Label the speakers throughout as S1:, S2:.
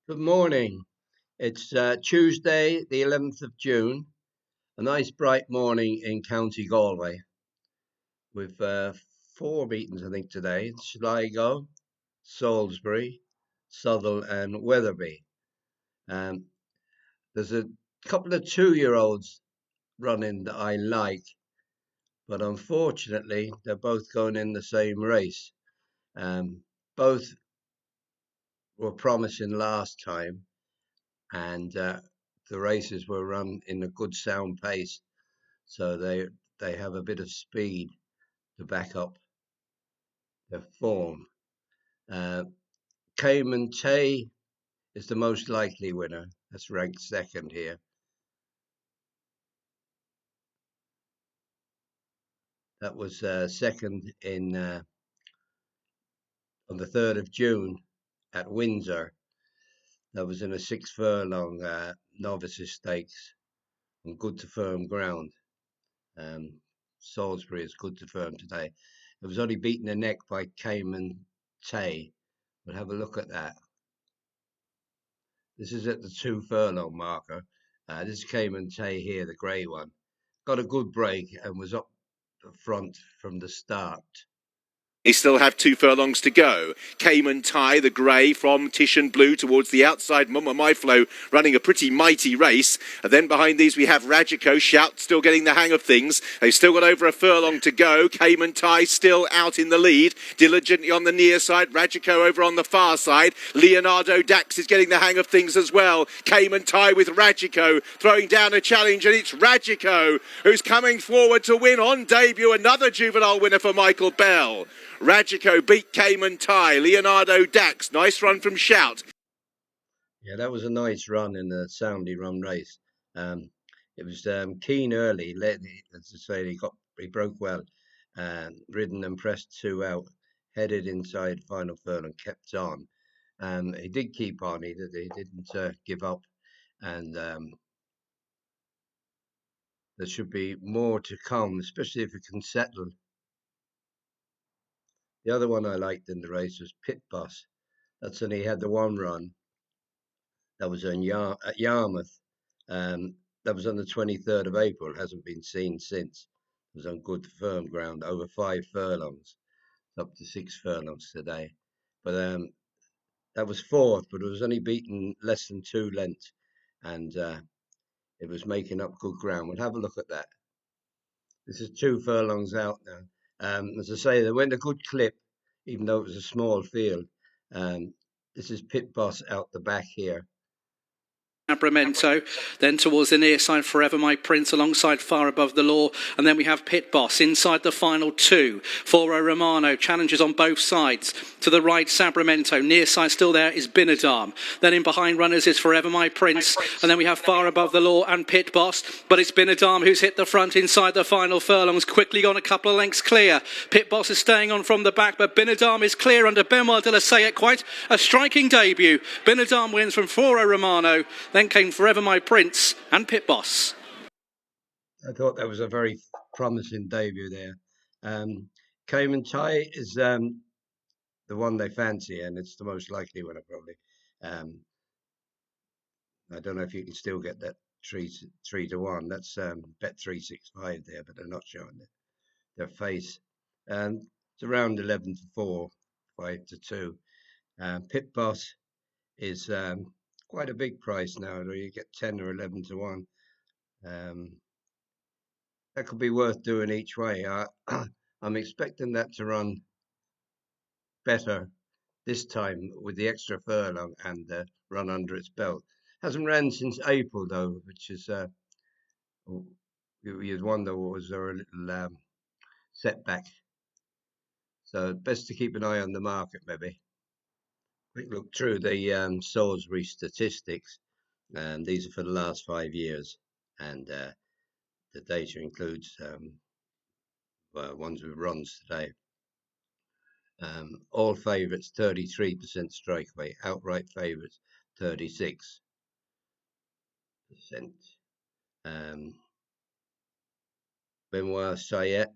S1: Good morning. It's Tuesday, the 11th of June, a nice bright morning in County Galway with four meetings, I think, today: Sligo, Salisbury, Southall, and Wetherby. Um, there's a couple of 2-year-olds running that I like, but unfortunately, they're both going in the same race. Both were promising last time, and the races were run in a good sound pace. So they have a bit of speed to back up their form. Uh, Cayman Tai is the most likely winner. That's ranked second here. That was second in on the 3rd of June at Windsor. That was in a 6 furlong novices stakes on good to firm ground. Salisbury is good to firm today. It was only beaten the neck by Cayman Tai. We'll have a look at that. This is at the 2 furlong marker. This Cayman Tai here, the grey one. Got a good break and was up the front from the start.
S2: They still have 2 furlongs to go. Cayman Tai, the grey, from Titian Blue towards the outside. Mumma Myflo running a pretty mighty race. And then behind these we have Rajiko. Shout still getting the hang of things. They've still got over a furlong to go. Cayman Tai still out in the lead. Diligently on the near side. Rajiko over on the far side. Leonardo Dax is getting the hang of things as well. Cayman Tai with Rajiko throwing down a challenge, and it's Rajiko who's coming forward to win on debut. Another juvenile winner for Michael Bell. Rajiko beat Cayman Tai. Leonardo Dax, nice run from Shout.
S1: Yeah, that was a nice run in the soundly run race. It was keen early. As I say, he broke well, ridden and pressed 2 out, headed inside final furlong, kept on. He did keep on. He didn't give up, and there should be more to come, especially if it can settle. The other one I liked in the race was Pit Boss. That's only had the one run. That was at Yarmouth. That was on the 23rd of April. Hasn't been seen since. It was on good firm ground, over 5 furlongs, up to 6 furlongs today. But that was fourth, but it was only beaten less than 2 lengths, and it was making up good ground. We'll have a look at that. This is 2 furlongs out now. As I say, they went a good clip, even though it was a small field. This is Pit Boss out the back here.
S3: Abramento, then towards the near side, Forever My Prince alongside Far Above the Law, and then we have Pit Boss inside the final 2. Foro Romano challenges on both sides. To the right, Sabramento, near side still there is Binadam. Then in behind runners is Forever My Prince, and then we have Far Above the Law and Pit Boss, but it's Binadam who's hit the front inside the final furlongs, quickly gone a couple of lengths clear. Pit Boss is staying on from the back, but Binadam is clear under Benoit de la Sayet. Quite a striking debut. Binadam wins from Foro Romano. Then came Forever My Prince and Pit Boss.
S1: I thought that was a very promising debut there. Cayman Tai is the one they fancy, and it's the most likely winner probably. I don't know if you can still get that 3-1. That's bet 365 there, but they're not showing their face. It's around 11-4, 5-2. Pit Boss is quite a big price now. You get 10 or 11-1. That could be worth doing each way. I'm expecting that to run better this time with the extra furlong and run under its belt. Hasn't ran since April though, which is you'd wonder was there a little setback. So best to keep an eye on the market maybe. Quick look through the Salisbury statistics. These are for the last 5 years, and the data includes ones with runs today. All favourites 33% strike rate, outright favourites 36%. Benoit Sayet,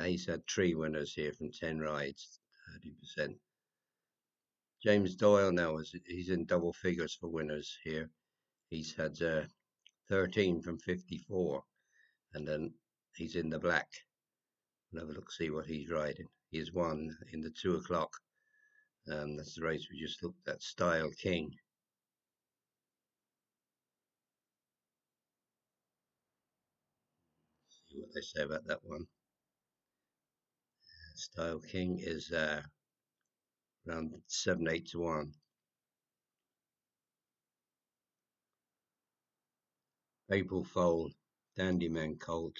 S1: he's had 3 winners here from 10 rides, 30%. James Doyle now he's in double figures for winners here. He's had 13 from 54, and then he's in the black. We'll have a look, see what he's riding. He has won in the 2 o'clock. That's the race we just looked at. Style King. See what they say about that one. Style King is around 7-8 to 1. April Foal, Dandyman Colt.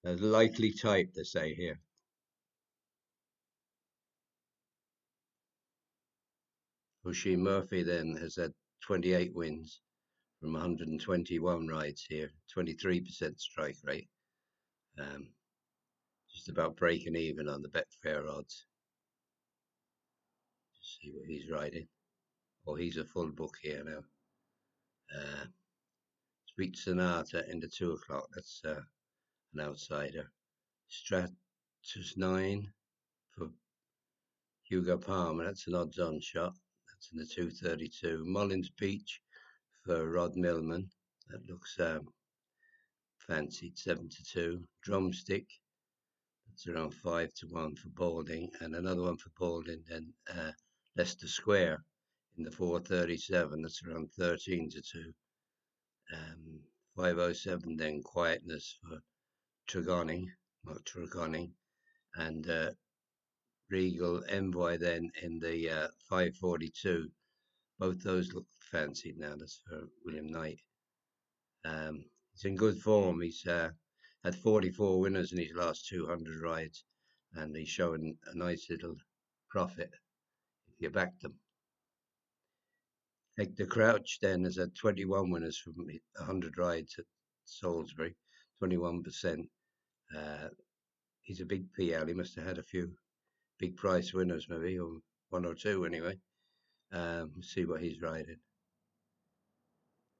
S1: A likely type, they say here. Oisin Murphy then has had 28 wins from 121 rides here, 23% strike rate. Just about breaking even on the Betfair odds. Just see what he's riding. Oh, he's a full book here now. Sweet Sonata in the 2 o'clock. That's an outsider. Stratus 9 for Hugo Palmer. That's an odds-on shot. That's in the 232. Mullins Beach for Rod Millman. That looks fancied, 7 to 2. Drumstick. That's around 5 to 1 for Balding, and another one for Balding. Then Leicester Square in the 437. That's around 13 to 2. 507 then Quietness for Mark Tregonning, and Regal Envoy then in the 542. Both those look fancied now. That's for William Knight. He's in good form. He's had 44 winners in his last 200 rides, and he's showing a nice little profit if you back them. Hector Crouch then has had 21 winners from 100 rides at Salisbury, 21%. He's a big PL. He must have had a few big price winners, maybe, or one or two anyway. See what he's riding.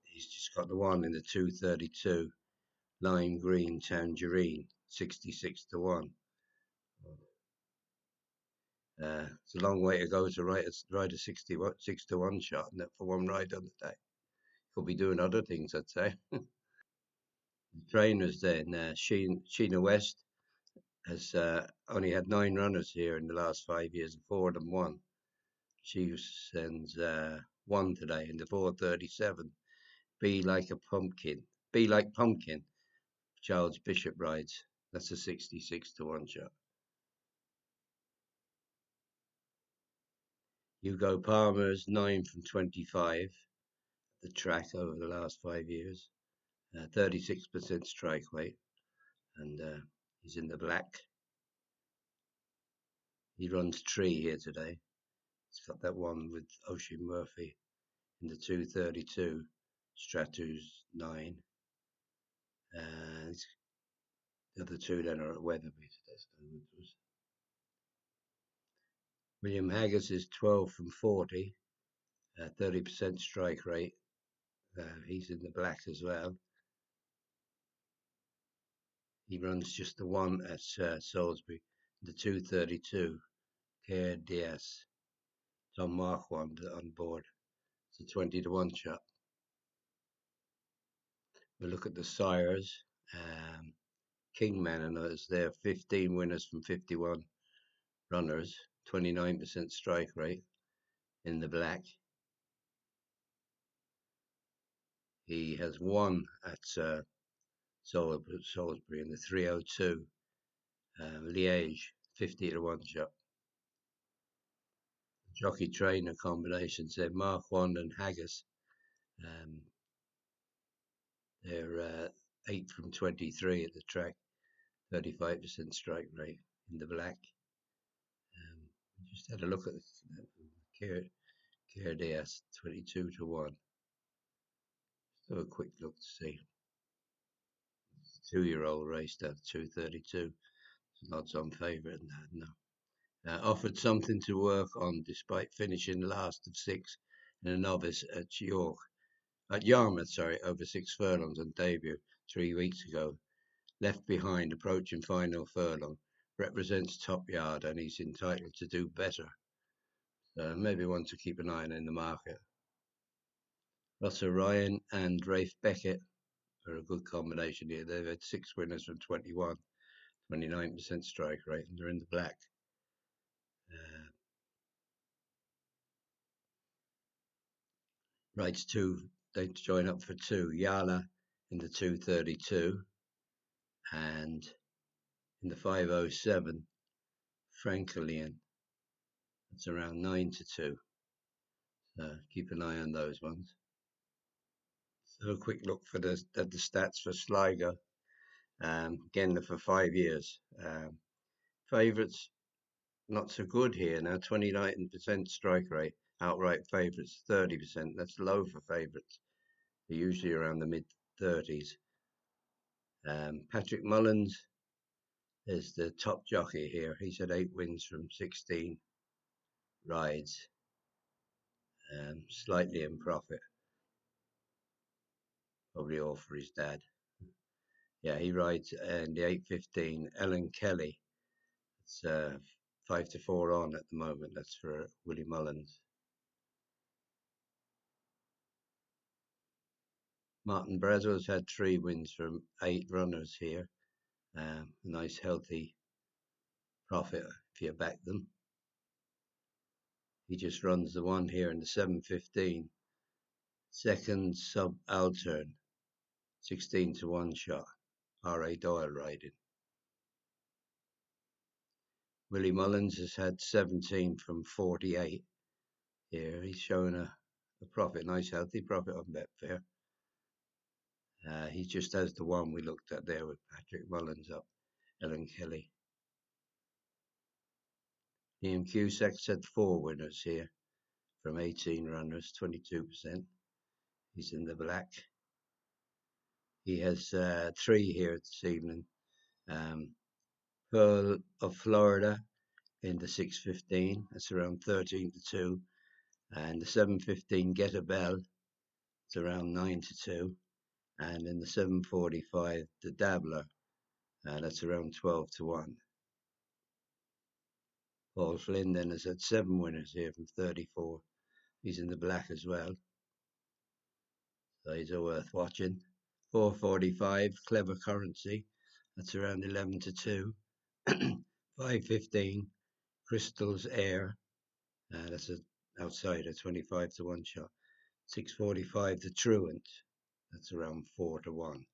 S1: He's just got the one in the 232, Lime Green Tangerine, 66 to 1. It's a long way to go to ride a 6 to 1 shot, and that for one ride on the day. Could be doing other things, I'd say. The trainers then, Sheena West has only had 9 runners here in the last 5 years, and 4 of them won. She sends 1 today in the 437. Be Like Pumpkin. Charles Bishop rides. That's a 66 to 1 shot. Hugo Palmer's 9 from 25 the track over the last 5 years. 36% strike rate, and he's in the black. He runs Tree here today. He's got that one with Oisin Murphy in the 232. Stratus 9. The other two then are at Weatherby. William Haggis is 12 from 40, 30% strike rate. He's in the black as well. He runs just the one at Salisbury, the 232. Care Diaz. Tom Marquand on board. It's a 20 to 1 shot. We look at the sires. Kingman and others there, 15 winners from 51 runners, 29% strike rate in the black. He has won at Salisbury in the 302. Liège, 50 to 1 shot. Jockey trainer combinations there, Marquand and Haggis. They're 8 from 23 at the track, 35% strike rate in the black. Just had a look at Care Diaz, 22 to 1. Just have a quick look to see. It's a 2-year-old raced at 232. It's an odds-on favourite in that, no. Offered something to work on despite finishing last of 6 in a novice at Yarmouth, over 6 furlongs on debut 3 weeks ago. Left behind, approaching final furlong. Represents top yard, and he's entitled to do better. Maybe one to keep an eye on in the market. Russell Ryan and Rafe Beckett are a good combination here. They've had 6 winners from 21, 29% strike rate, and they're in the black. Rights two, they join up for 2. Yala in the 232, and in the 507, Franklin. That's around 9-2. So keep an eye on those ones. So a quick look for at the stats for Sligo. Again, they're for 5 years. Favourites, not so good here now. 29% strike rate. Outright favourites, 30%. That's low for favourites. They're usually around the mid-30s. Patrick Mullins is the top jockey here. He's had 8 wins from 16 rides. Slightly in profit. Probably all for his dad. Yeah, he rides in the 8:15. Ellen Kelly. It's 5-4 on at the moment. That's for Willie Mullins. Martin Brazo's had 3 wins from 8 runners here. Nice healthy profit if you back them. He just runs the one here in the 7:15. Second subaltern, 16-1 shot. R.A. Doyle riding. Willie Mullins has had 17 from 48 here. He's showing a profit, nice healthy profit on Betfair. He just has the one we looked at there with Patrick Mullins up, Ellen Kelly. Liam Cusack's had 4 winners here from 18 runners, 22%. He's in the black. He has 3 here this evening. Pearl of Florida in the 6:15. That's around 13-2. And the 7:15 Get a Bell. It's around 9-2. And in the 7:45 the Dabbler. That's around 12-1. Paul Flynn then has had 7 winners here from 34. He's in the black as well. So he's worth watching. 4:45 Clever Currency. That's around 11-2. 5:15 Crystal's Air. That's an outsider, 25-1 shot. 6:45 The Truant. That's around 4-1.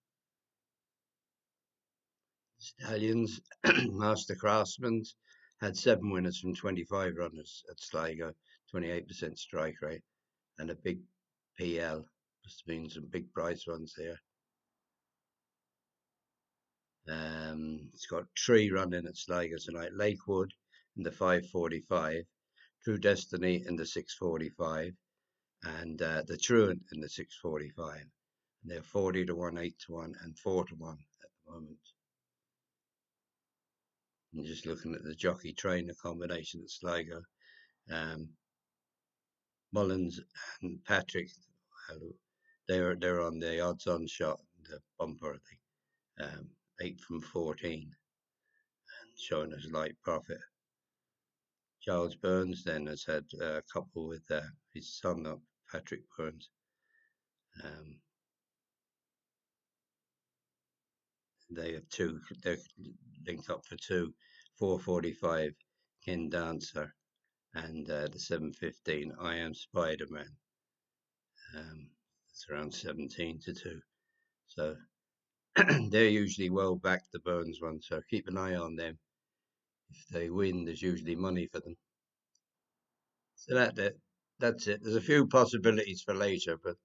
S1: Stallions, Master Craftsman's had 7 winners from 25 runners at Sligo, 28% strike rate, and a big PL. Must have been some big price ones there. It's got 3 running at Sligo tonight. Lakewood in the 5:45, True Destiny in the 6:45, and the Truant in the 6:45. And they're 40-1, 8-1, and 4-1 at the moment. I'm just looking at the jockey trainer combination at Sligo. Mullins and Patrick, they're on the odds-on shot, the bumper, I think. 8 from 14, and showing us light profit. Charles Burns then has had a couple with his son up, Patrick Burns. They have 2. They're linked up for 2. 4:45 Ken Dancer, and the 7:15 I Am Spider-Man. It's around 17-2. So they're usually well backed, the Burns one. So keep an eye on them. If they win, there's usually money for them. So that's it. There's a few possibilities for later, but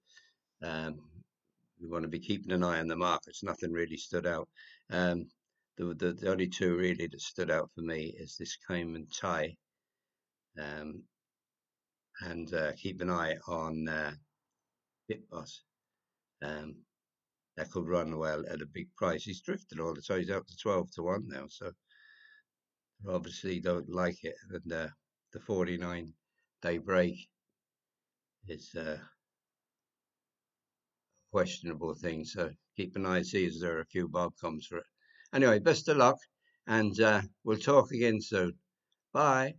S1: we want to be keeping an eye on the markets. Nothing really stood out. The only 2 really that stood out for me is this Cayman Tai, and keep an eye on Pit Boss. That could run well at a big price. He's drifted all the time. He's out to 12-1 now, so they obviously don't like it. And the 49-day break is questionable thing, so keep an eye, see as there are a few bob comes for it. Anyway, best of luck, and we'll talk again soon. Bye.